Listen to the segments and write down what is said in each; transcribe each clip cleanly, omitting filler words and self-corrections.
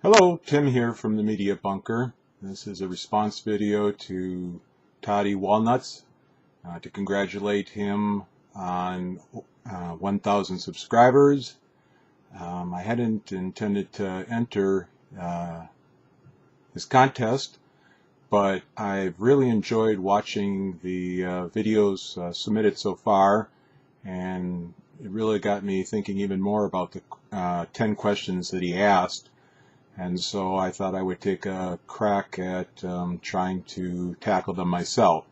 Hello, Tim here from the Media Bunker. This is a response video to Toddy Walnuts to congratulate him on 1,000 subscribers. I hadn't intended to enter this contest, but I've really enjoyed watching the videos submitted so far, and it really got me thinking even more about the 10 questions that he asked. And so I thought I would take a crack at trying to tackle them myself.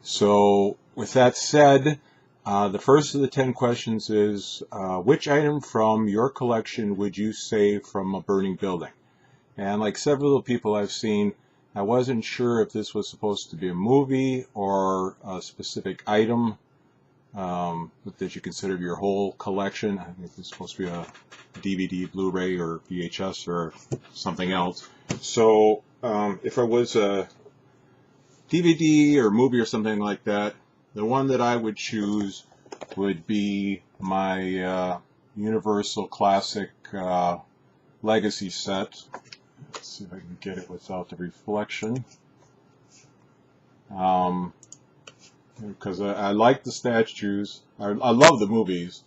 So with that said, the first of the 10 questions is, which item from your collection would you save from a burning building? And like several people I've seen, I wasn't sure if this was supposed to be a movie or a specific item that you consider your whole collection. I think it's supposed to be a DVD, Blu-ray, or VHS, or something else. So if it was a DVD or movie or something like that, the one that I would choose would be my Universal Classic Legacy set. Let's see if I can get it without the reflection. Because I like the statues. I love the movies,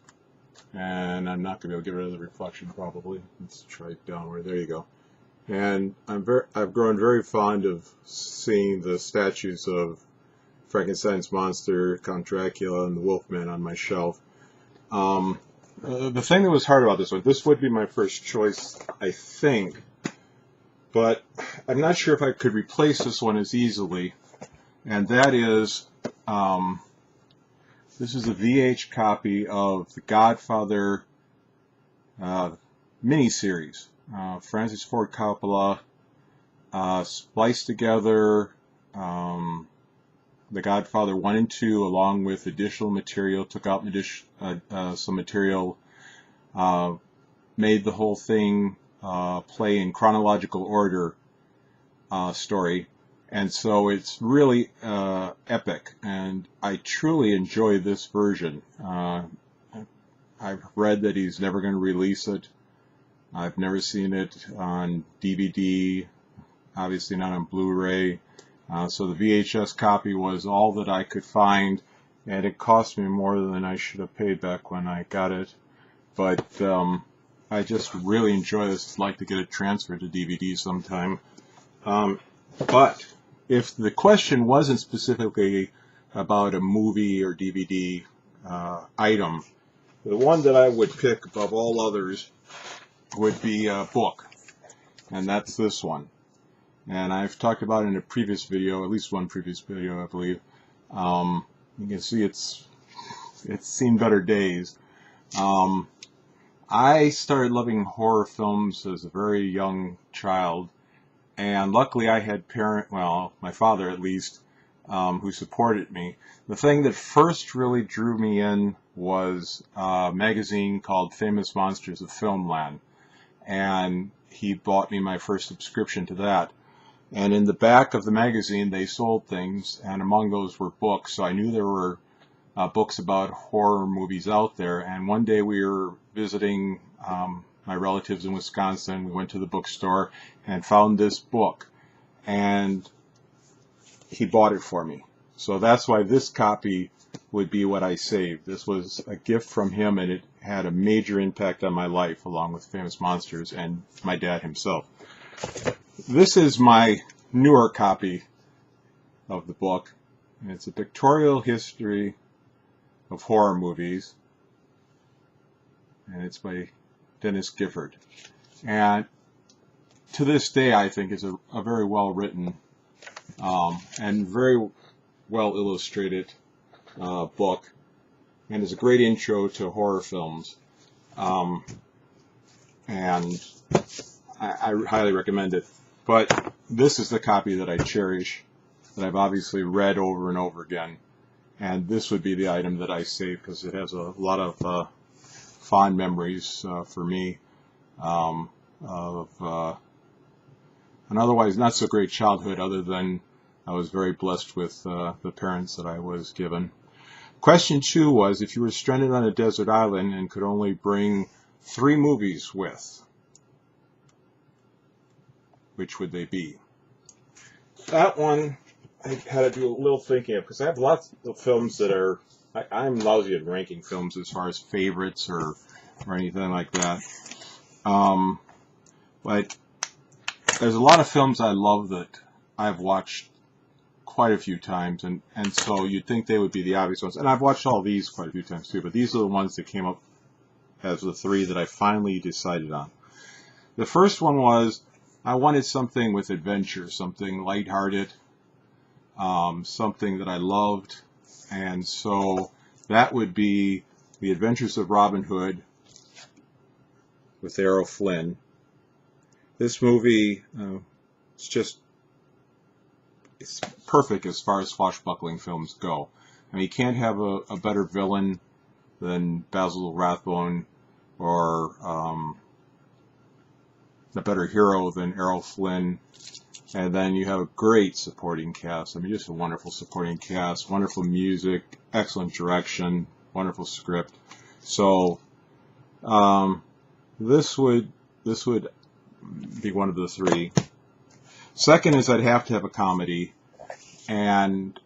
and I'm not going to be able to get rid of the reflection probably. Let's try it downward. There you go. And I've grown very fond of seeing the statues of Frankenstein's monster, Count Dracula, and the Wolfman on my shelf. The thing that was hard about this would be my first choice, I think, but I'm not sure if I could replace this one as easily, and that is this is a VH copy of the Godfather miniseries. Francis Ford Coppola spliced together the Godfather 1 and 2 along with additional material, took out some material, made the whole thing play in chronological order story. And so it's really epic, and I truly enjoy this version. I've read that he's never going to release it. I've never seen it on DVD, obviously not on Blu-ray. So the VHS copy was all that I could find, and it cost me more than I should have paid back when I got it. But I just really enjoy this. I'd like to get it transferred to DVD sometime. But if the question wasn't specifically about a movie or DVD item, the one that I would pick above all others would be a book, and that's this one. And I've talked about it in a previous video, at least one previous video, I believe. You can see it's seen better days. I started loving horror films as a very young child. And luckily I had my father at least, who supported me. The thing that first really drew me in was a magazine called Famous Monsters of Filmland. And he bought me my first subscription to that. And in the back of the magazine they sold things, and among those were books. So I knew there were books about horror movies out there. And one day we were visiting my relatives in Wisconsin. We went to the bookstore and found this book, and he bought it for me. So that's why this copy would be what I saved. This was a gift from him, and it had a major impact on my life, along with Famous Monsters and my dad himself. This is my newer copy of the book, and it's a pictorial history of horror movies, and it's by Dennis Gifford. And to this day, I think is a very well written and very well illustrated book, and is a great intro to horror films. And I highly recommend it. But this is the copy that I cherish, that I've obviously read over and over again. And this would be the item that I save because it has a lot of fond memories for me of an otherwise not so great childhood, other than I was very blessed with the parents that I was given. Question 2 was, if you were stranded on a desert island and could only bring 3 movies with, which would they be? That one I had to do a little thinking of, because I have lots of films that are, I'm lousy at ranking films as far as favorites or anything like that. But there's a lot of films I love that I've watched quite a few times, and so you'd think they would be the obvious ones. And I've watched all these quite a few times too, but these are the ones that came up as the three that I finally decided on. The first one was, I wanted something with adventure, something lighthearted, something that I loved, and so that would be The Adventures of Robin Hood with Errol Flynn. This movie, it's perfect as far as swashbuckling films go. I mean, you can't have a better villain than Basil Rathbone, or a better hero than Errol Flynn. And then you have a great supporting cast. I mean, just a wonderful supporting cast, wonderful music, excellent direction, wonderful script. So this would be one of the three. Second is, I'd have to have a comedy, and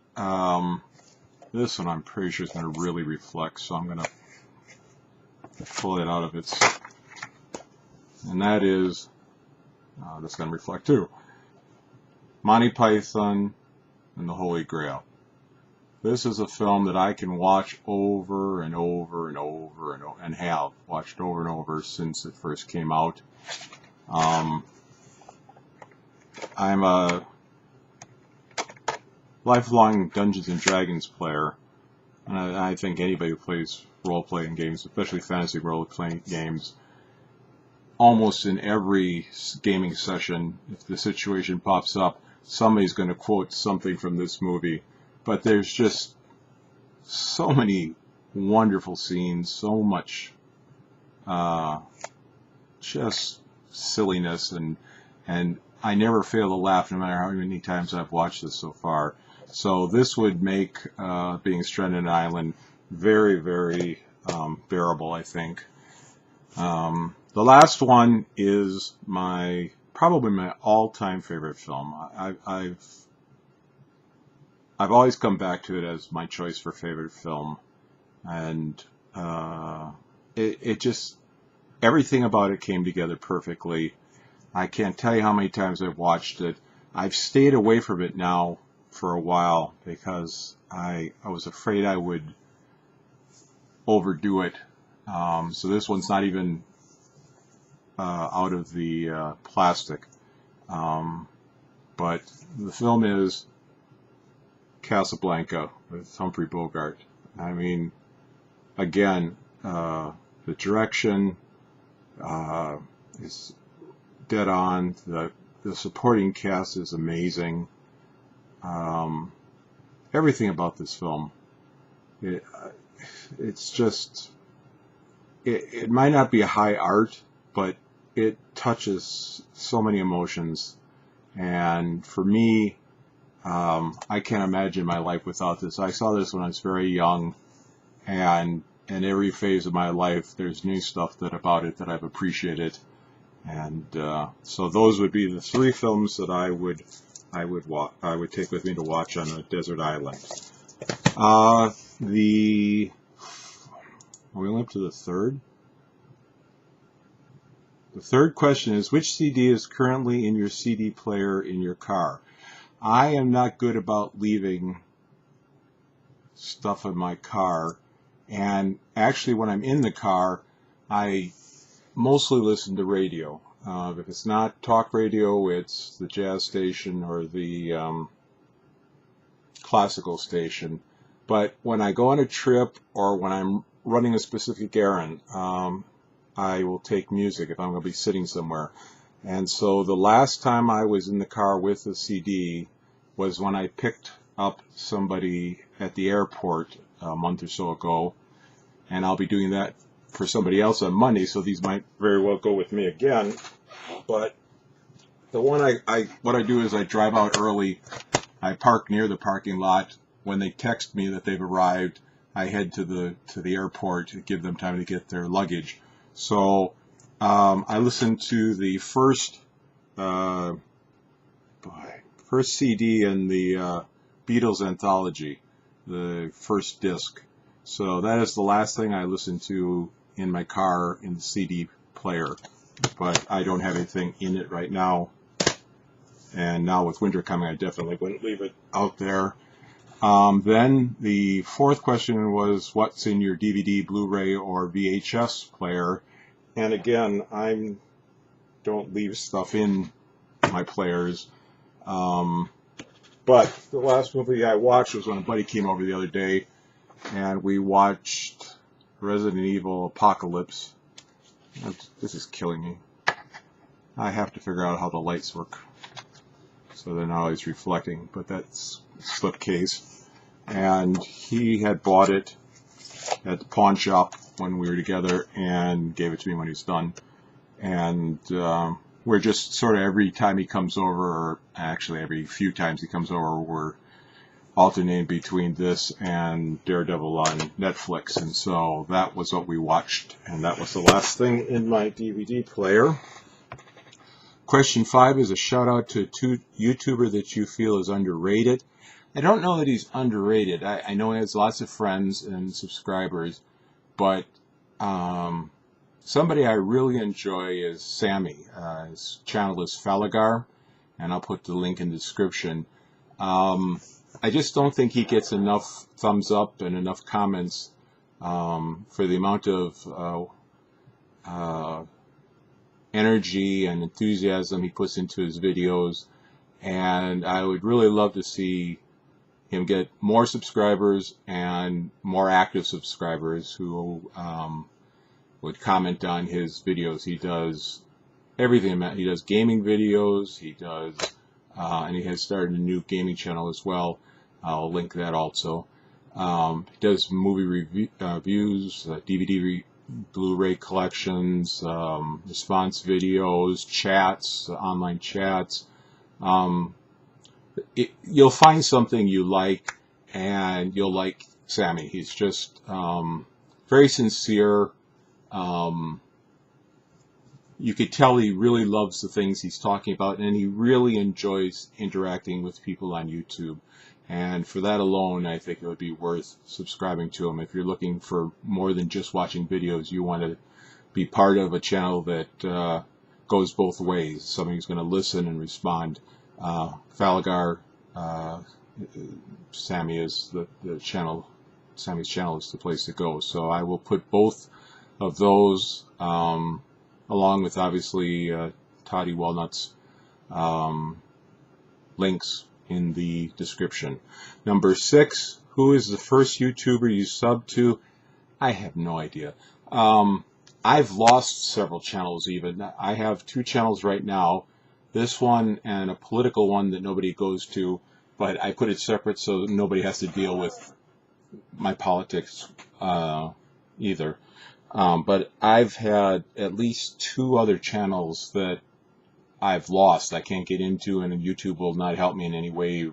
this one I'm pretty sure is going to really reflect, so I'm going to pull it out of its, and that is, that's going to reflect too, Monty Python and the Holy Grail. This is a film that I can watch over and over and over and have watched over and over since it first came out. I'm a lifelong Dungeons and Dragons player, and I think anybody who plays role-playing games, especially fantasy role-playing games, almost in every gaming session, if the situation pops up, somebody's going to quote something from this movie. But there's just so many wonderful scenes, so much just silliness, and I never fail to laugh no matter how many times I've watched this so far. So this would make being stranded on an island very, very bearable, I think. The last one is probably my all-time favorite film. I've always come back to it as my choice for favorite film, and it just, everything about it came together perfectly. I can't tell you how many times I've watched it. I've stayed away from it now for a while because I was afraid I would overdo it. So this one's not even out of the plastic. But the film is Casablanca with Humphrey Bogart. I mean, again, the direction is dead on. The supporting cast is amazing. Everything about this film, it's just, it might not be a high art, but it touches so many emotions. And for me, I can't imagine my life without this. I saw this when I was very young, and in every phase of my life, there's new stuff about it that I've appreciated. And so those would be the three films that I would take with me to watch on a desert island. Are we only up to the third? The third question is, which CD is currently in your CD player in your car? I am not good about leaving stuff in my car, and actually when I'm in the car, I mostly listen to radio. If it's not talk radio, it's the jazz station or the classical station. But when I go on a trip or when I'm running a specific errand, I will take music if I'm going to be sitting somewhere. And so the last time I was in the car with a CD was when I picked up somebody at the airport a month or so ago, and I'll be doing that for somebody else on Monday, so these might very well go with me again. But the one what I do is I drive out early, I park near the parking lot. When they text me that they've arrived, I head to the airport to give them time to get their luggage. So I listened to the first boy, first CD in the Beatles anthology, the first disc. So that is the last thing I listened to in my car in the CD player. But I don't have anything in it right now. And now with winter coming, I definitely wouldn't leave it out there. Then the fourth question was, what's in your DVD, Blu-ray, or VHS player? And again, I don't leave stuff in my players. But the last movie I watched was when a buddy came over the other day, and we watched Resident Evil Apocalypse. This is killing me. I have to figure out how the lights work so they're not always reflecting, but that's Slipcase. And he had bought it at the pawn shop when we were together and gave it to me when he was done. And we're just sort of every time he comes over, or actually every few times he comes over, we're alternating between this and Daredevil on Netflix. And so that was what we watched, and that was the last thing in my DVD player. Question 5 is a shout out to a YouTuber that you feel is underrated. I don't know that he's underrated. I know he has lots of friends and subscribers, but somebody I really enjoy is Sammy. His channel is Falagar, and I'll put the link in the description. I just don't think he gets enough thumbs up and enough comments for the amount of energy and enthusiasm he puts into his videos, and I would really love to see him get more subscribers and more active subscribers who would comment on his videos. He does everything. He does gaming videos, he does and he has started a new gaming channel as well. I'll link that also. He does movie reviews, DVD Blu-ray collections, response videos, chats, online chats. You'll find something you like, and you'll like Sammy. He's just very sincere. You could tell he really loves the things he's talking about, and he really enjoys interacting with people on YouTube. And for that alone, I think it would be worth subscribing to him. If you're looking for more than just watching videos, you want to be part of a channel that goes both ways. Somebody who's going to listen and respond. Falagar, Sammy is the channel. Sammy's channel is the place to go. So I will put both of those, along with obviously Todd Walnuts links in the description. Number 6, who is the first YouTuber you subbed to? I have no idea. I've lost several channels even. I have 2 channels right now. This one and a political one that nobody goes to, but I put it separate so nobody has to deal with my politics either. But I've had at least 2 other channels that I've lost, I can't get into, and YouTube will not help me in any way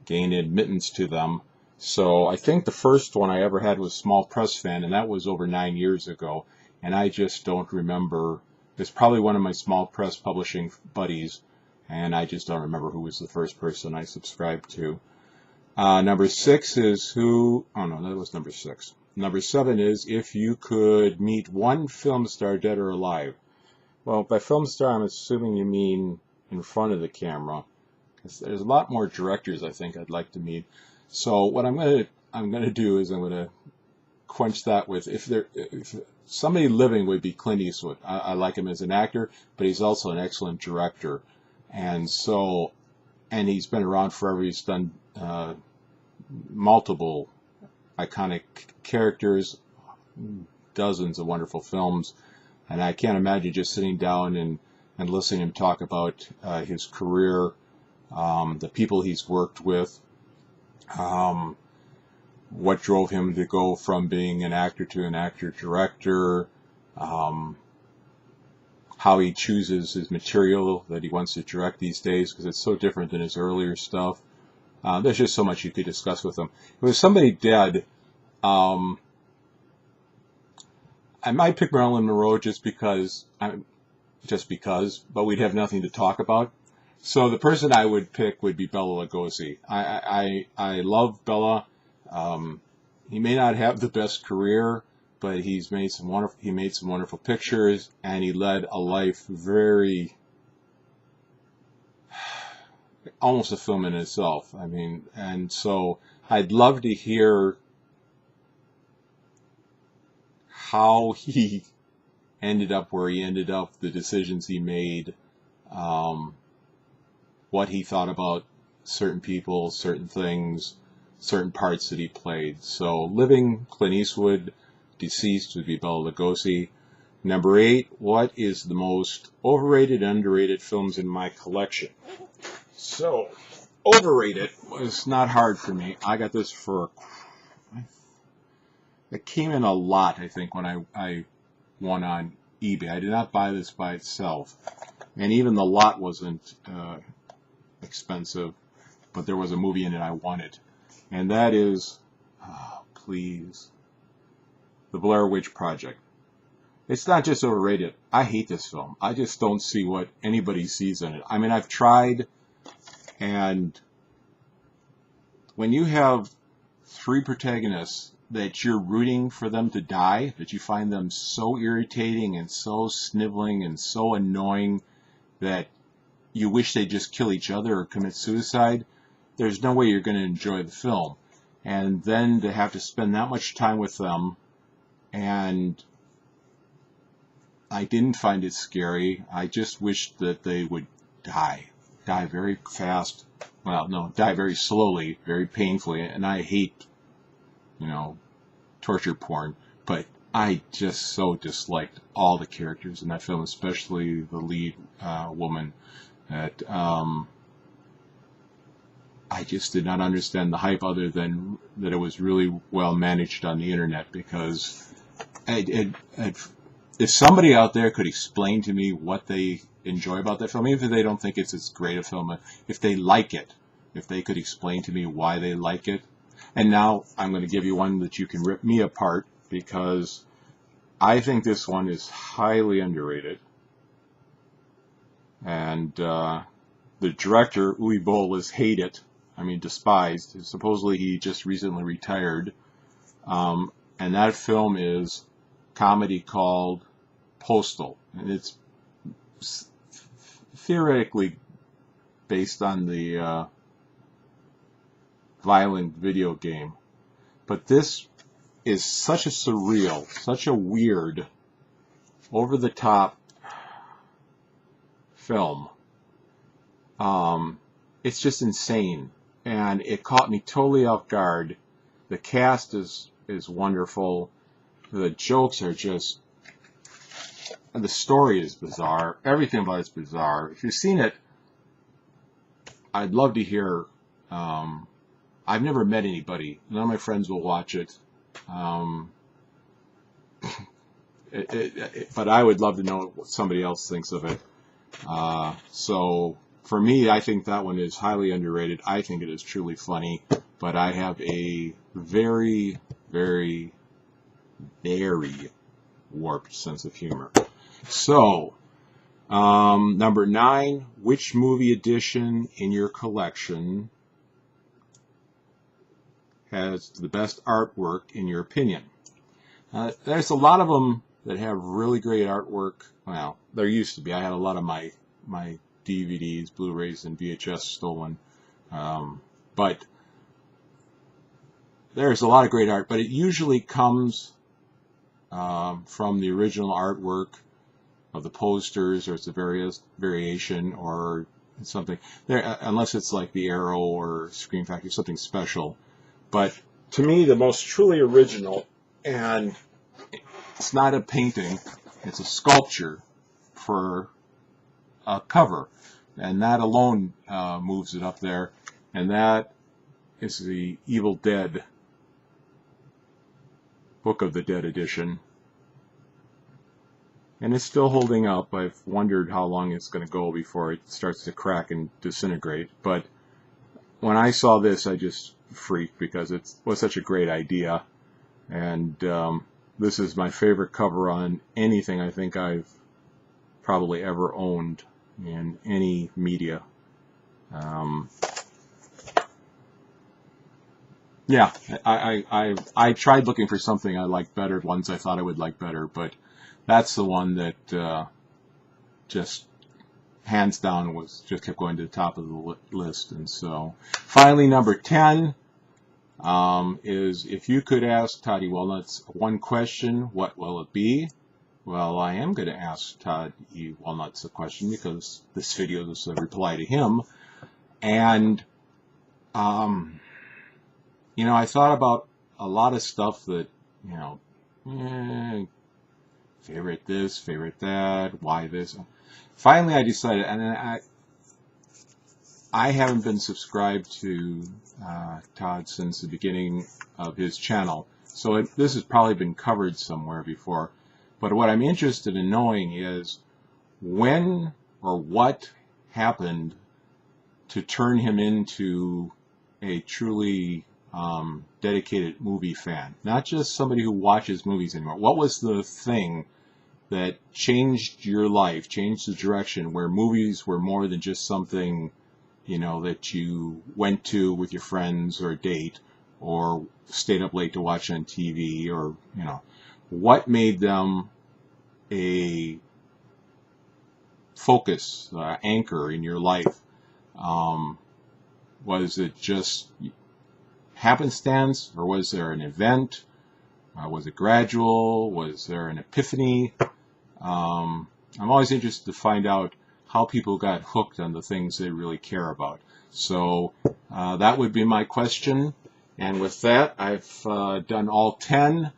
gain admittance to them. So I think the first one I ever had was Small Press Fan, and that was over 9 years ago, and I just don't remember. It's probably one of my small press publishing buddies, and I just don't remember who was the first person I subscribed to. Number 6 is who... Oh no, that was number 6. Number 7 is if you could meet one film star, dead or alive. Well, by film star, I'm assuming you mean in front of the camera, because there's a lot more directors I think I'd like to meet. So what I'm gonna do is I'm gonna quench that with if somebody living would be Clint Eastwood. I like him as an actor, but he's also an excellent director, and he's been around forever. He's done multiple iconic characters, dozens of wonderful films. And I can't imagine just sitting down and listening to him talk about his career, the people he's worked with, what drove him to go from being an actor to an actor-director, how he chooses his material that he wants to direct these days, because it's so different than his earlier stuff. There's just so much you could discuss with him. If it was somebody dead, I might pick Marilyn Monroe just because just because, but we'd have nothing to talk about. So the person I would pick would be Bela Lugosi. I love Bela. He may not have the best career, but he made some wonderful pictures, and he led a life very, almost a film in itself. I mean, and so I'd love to hear how he ended up where he ended up, the decisions he made, what he thought about certain people, certain things, certain parts that he played. So living, Clint Eastwood; deceased would be Bela Lugosi. Number 8, what is the most overrated and underrated films in my collection? So, overrated was not hard for me. I got this for, it came in a lot, I think, when I won on eBay. I did not buy this by itself. And even the lot wasn't expensive, but there was a movie in it I wanted. And that is, please, The Blair Witch Project. It's not just overrated. I hate this film. I just don't see what anybody sees in it. I mean, I've tried, and when you have 3 protagonists that you're rooting for them to die, that you find them so irritating and so sniveling and so annoying that you wish they'd just kill each other or commit suicide, there's no way you're going to enjoy the film. And then to have to spend that much time with them, and I didn't find it scary. I just wished that they would die very fast. Well, no, die very slowly, very painfully. And I hate, torture porn, but I just so disliked all the characters in that film, especially the lead woman. That I just did not understand the hype, other than that it was really well managed on the internet, because if somebody out there could explain to me what they enjoy about that film, even if they don't think it's as great a film, if they like it, if they could explain to me why they like it. And now I'm going to give you one that you can rip me apart, because I think this one is highly underrated. And the director, Uwe Boll, is hated. I mean, despised. Supposedly he just recently retired. And that film is a comedy called Postal. And it's theoretically based on the violent video game. But this is such a surreal, such a weird, over-the-top film. It's just insane, and it caught me totally off guard. The cast is wonderful. The jokes are just, and the story is bizarre. Everything about it's bizarre. If you've seen it, I'd love to hear. I've never met anybody. None of my friends will watch it. But I would love to know what somebody else thinks of it. So for me, I think that one is highly underrated. I think it is truly funny, but I have a very, very, very warped sense of humor. So, number 9, which movie edition in your collection has the best artwork in your opinion? There's a lot of them that have really great artwork. Well, there used to be. I had a lot of my DVDs, Blu-rays, and VHS stolen. But there's a lot of great art, but it usually comes from the original artwork of the posters, or it's a variation or something there, unless it's like the Arrow or Scream Factory, something special. But to me, the most truly original, and it's not a painting, it's a sculpture for a cover, and that alone moves it up there, and that is the Evil Dead Book of the Dead edition. And it's still holding up. I've wondered how long it's going to go before it starts to crack and disintegrate. But when I saw this, I just freaked, because it was such a great idea. And this is my favorite cover on anything I think I've probably ever owned in any media. Yeah, I tried looking for something I liked better, ones I thought I would like better, but that's the one that just hands down just kept going to the top of the list. And so finally, number 10 is, if you could ask Toddy Walnuts one question, what will it be? Well, I am going to ask Todd E. Walnuts a question because this video is a reply to him. And, you know, I thought about a lot of stuff that, you know, favorite this, favorite that, why this. Finally, I decided, and I haven't been subscribed to Todd since the beginning of his channel. So this has probably been covered somewhere before. But what I'm interested in knowing is when or what happened to turn him into a truly dedicated movie fan. Not just somebody who watches movies anymore. What was the thing that changed your life, changed the direction, where movies were more than just something, you know, that you went to with your friends or a date or stayed up late to watch on TV, or, you know, what made them a focus, anchor in your life? Was it just happenstance, or was there an event? Was it gradual? Was there an epiphany? I'm always interested to find out how people got hooked on the things they really care about. So that would be my question. And with that, I've done all 10.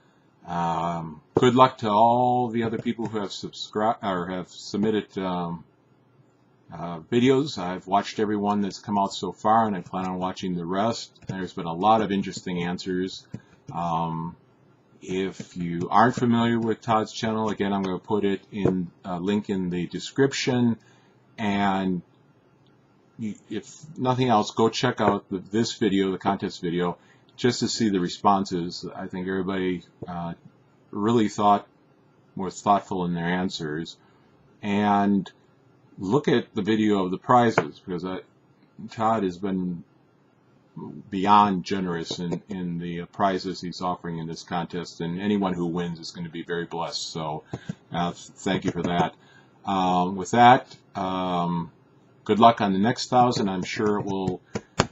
Good luck to all the other people who have subscribed or have submitted videos. I've watched every one that's come out so far, and I plan on watching the rest. There's been a lot of interesting answers. If you aren't familiar with Todd's channel, again, I'm going to put it in a link in the description. And if nothing else, go check out this video, the contest video, just to see the responses. I think everybody really was thoughtful in their answers. And look at the video of the prizes, because Todd has been beyond generous in the prizes he's offering in this contest, and anyone who wins is going to be very blessed. So thank you for that. With that, good luck on the next 1,000. I'm sure it will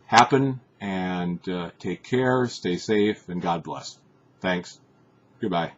happen. And take care, stay safe, and God bless. Thanks. Goodbye.